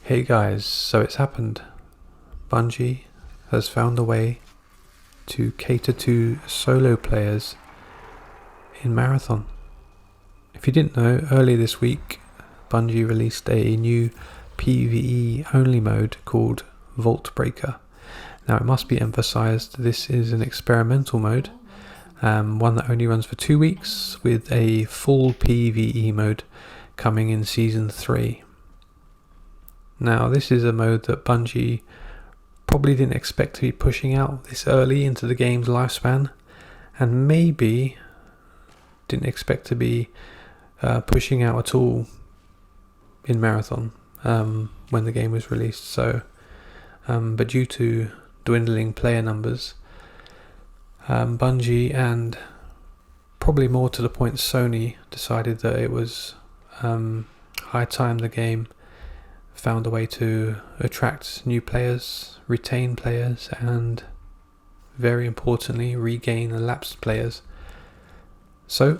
Hey guys, so it's happened. Bungie has found a way to cater to solo players in Marathon. If you didn't know, earlier this week Bungie released a new PvE only mode called Vault Breaker. Now it must be emphasised this is an experimental mode, one that only runs for 2 weeks, with a full PvE mode coming in Season 3. Now this is a mode that Bungie probably didn't expect to be pushing out this early into the game's lifespan, and maybe didn't expect to be pushing out at all in Marathon when the game was released. But due to dwindling player numbers, Bungie and probably more to the point Sony decided that it was high time the game found a way to attract new players, retain players, and very importantly regain lapsed players. So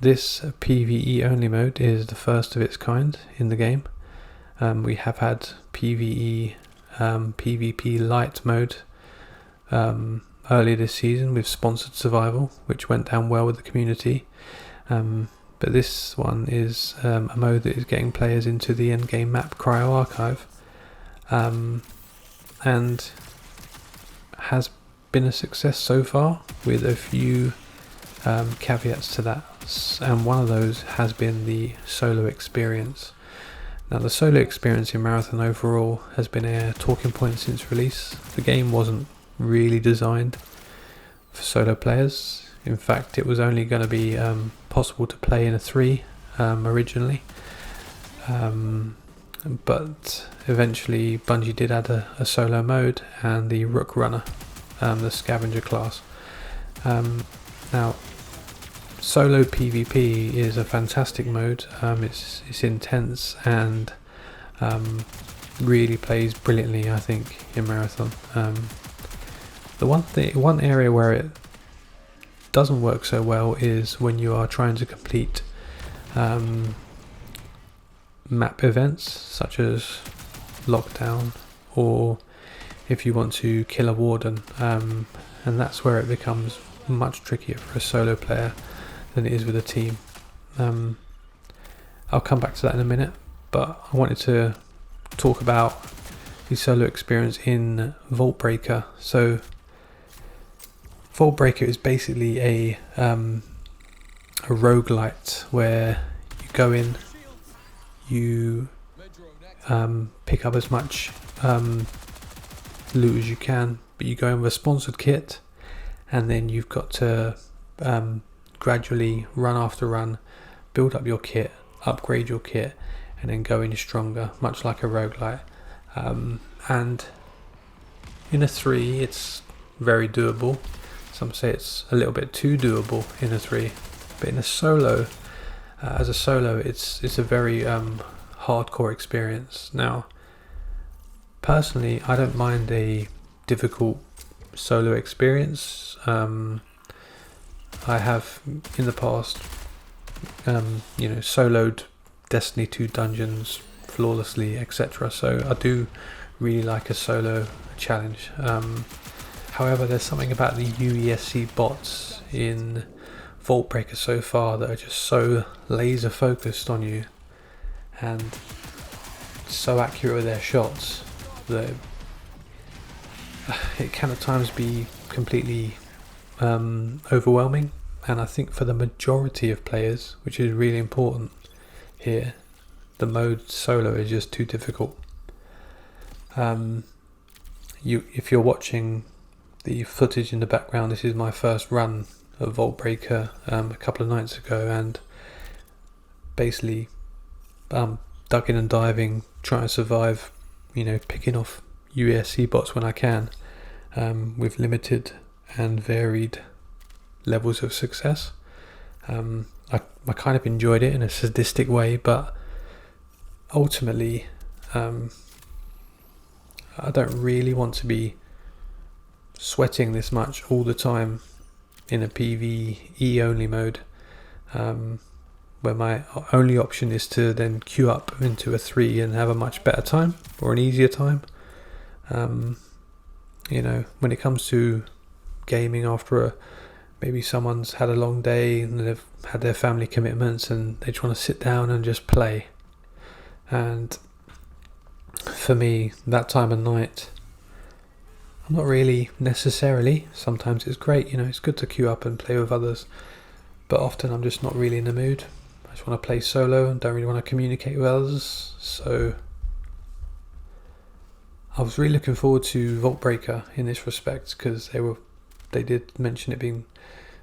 this PvE only mode is the first of its kind in the game. We have had PvE PvP light mode earlier this season with sponsored survival, which went down well with the community. But this one is a mode that is getting players into the endgame map Cryo Archive, and has been a success so far, with a few caveats to that, and one of those has been the solo experience. Now the solo experience in Marathon overall has been a talking point since release. The game wasn't really designed for solo players. In fact, it was only going to be possible to play in a 3 originally, but eventually Bungie did add a solo mode and the Rook Runner, the scavenger class. Now solo PvP is a fantastic mode. It's intense and really plays brilliantly, I think, in Marathon. The one area where it doesn't work so well is when you are trying to complete map events such as lockdown, or if you want to kill a warden, and that's where it becomes much trickier for a solo player than it is with a team. I'll come back to that in a minute, but I wanted to talk about the solo experience in Vault Breaker. So Vault Breaker is basically a roguelite where you go in, you pick up as much loot as you can, but you go in with a sponsored kit, and then you've got to gradually, run after run, build up your kit, upgrade your kit, and then go in stronger, much like a roguelite. And in a 3 it's very doable. Some say it's a little bit too doable in a 3, but in a solo, as a solo, it's a very hardcore experience. Now, personally, I don't mind a difficult solo experience. I have in the past, soloed Destiny 2 dungeons flawlessly, etc. So I do really like a solo challenge. However, there's something about the UESC bots in Vault Breaker so far that are just so laser focused on you and so accurate with their shots that it can at times be completely overwhelming. And I think for the majority of players, which is really important here, the mode solo is just too difficult. If you're watching the footage in the background, this is my first run of Vault Breaker a couple of nights ago, and basically ducking and diving, trying to survive, picking off UESC bots when I can, with limited and varied levels of success. I kind of enjoyed it in a sadistic way, but ultimately I don't really want to be sweating this much all the time in a PvE only mode, where my only option is to then queue up into a 3 and have a much better time or an easier time. When it comes to gaming after maybe someone's had a long day and they've had their family commitments and they just want to sit down and just play. And for me, that time of night, I'm not really necessarily. Sometimes it's great, it's good to queue up and play with others, but often I'm just not really in the mood. I just want to play solo and don't really want to communicate with others. So I was really looking forward to Vault Breaker in this respect, because they did mention it being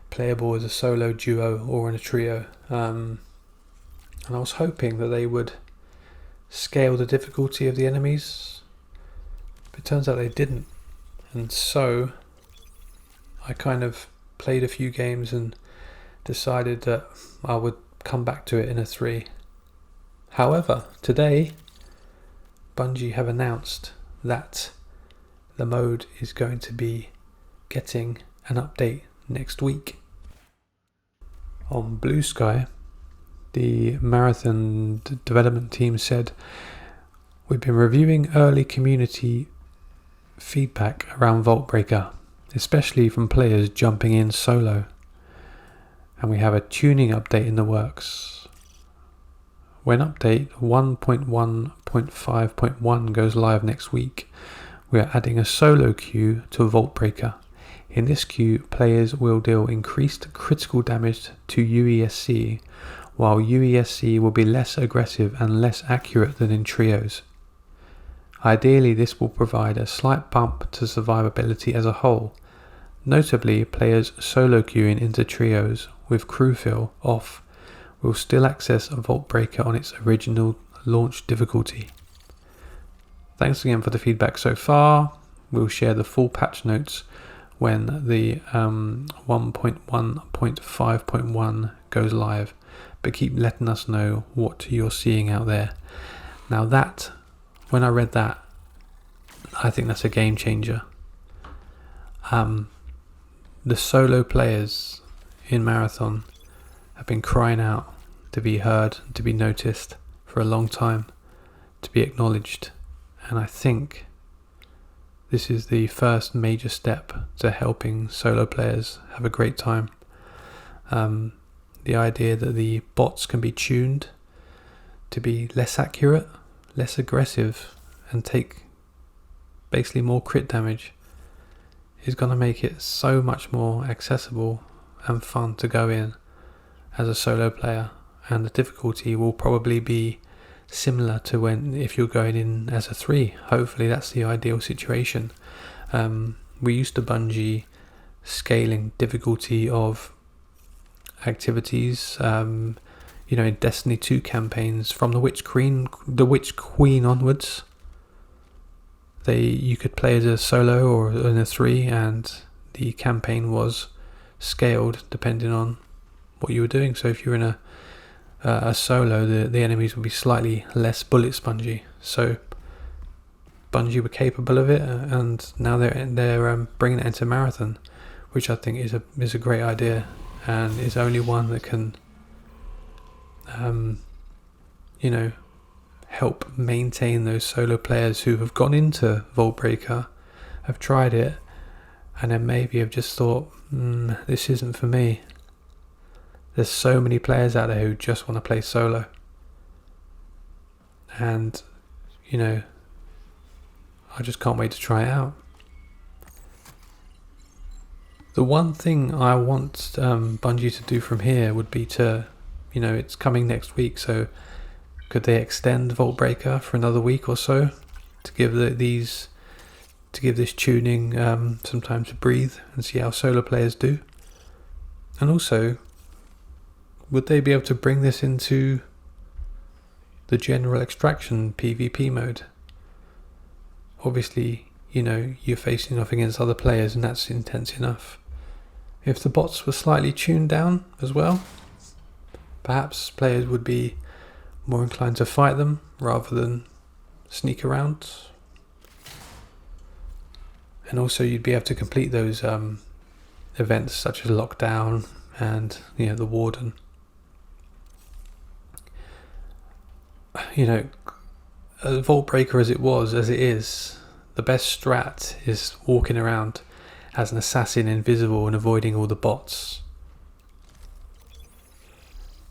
playable as a solo, duo, or in a trio. And I was hoping that they would scale the difficulty of the enemies, but it turns out they didn't. And so I kind of played a few games and decided that I would come back to it in a 3. However, today Bungie have announced that the mode is going to be getting an update next week. On Blue Sky, the Marathon development team said, "We've been reviewing early community feedback around Vault Breaker, especially from players jumping in solo, and we have a tuning update in the works. When update 1.1.5.1 goes live next week, we are adding a solo queue to Vault Breaker. In this queue, players will deal increased critical damage to UESC, while UESC will be less aggressive and less accurate than in trios. Ideally, this will provide a slight bump to survivability as a whole. Notably, players solo queuing into trios with crew fill off will still access a Vault Breaker on its original launch difficulty. Thanks again for the feedback so far. We'll share the full patch notes when the 1.1.5.1 goes live, but keep letting us know what you're seeing out there." Now that, when I read that, I think that's a game changer. The solo players in Marathon have been crying out to be heard, to be noticed for a long time, to be acknowledged, and I think this is the first major step to helping solo players have a great time. The idea that the bots can be tuned to be less accurate, less aggressive, and take basically more crit damage is going to make it so much more accessible and fun to go in as a solo player, and the difficulty will probably be similar to if you're going in as a 3. Hopefully that's the ideal situation. We used to Bungie scaling difficulty of activities in Destiny 2 campaigns from the Witch Queen onwards. You could play as a solo or in a 3, and the campaign was scaled depending on what you were doing. So if you're in a solo, the enemies will be slightly less bullet spongy. So Bungie were capable of it, and now they're bringing it into Marathon, which I think is a great idea, and is only one that can help maintain those solo players who have gone into Vault Breaker, have tried it, and then maybe have just thought, this isn't for me. There's so many players out there who just want to play solo, and I just can't wait to try it out. The one thing I want Bungie to do from here would be to, it's coming next week, so could they extend Vault Breaker for another week or so to give this tuning some time to breathe and see how solo players do? And also, would they be able to bring this into the general extraction PvP mode? Obviously, you're facing off against other players, and that's intense enough. If the bots were slightly tuned down as well, perhaps players would be more inclined to fight them rather than sneak around. And also you'd be able to complete those events such as Lockdown and the Warden. a vault breaker as it is, the best strat is walking around as an assassin, invisible and avoiding all the bots.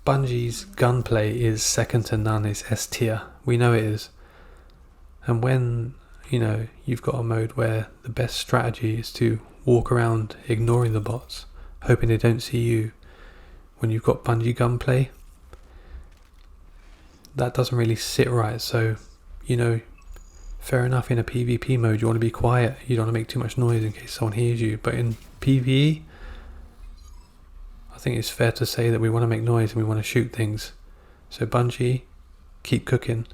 Bungie's gunplay is second to none, it's S tier, we know it is. And when, you've got a mode where the best strategy is to walk around ignoring the bots, hoping they don't see you, when you've got Bungie gunplay, that doesn't really sit right. So, fair enough, in a PvP mode you want to be quiet, you don't want to make too much noise in case someone hears you, but in PvE, I think it's fair to say that we want to make noise and we want to shoot things. So Bungie, keep cooking,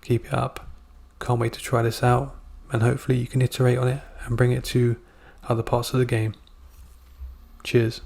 keep it up, can't wait to try this out, and hopefully you can iterate on it and bring it to other parts of the game. Cheers.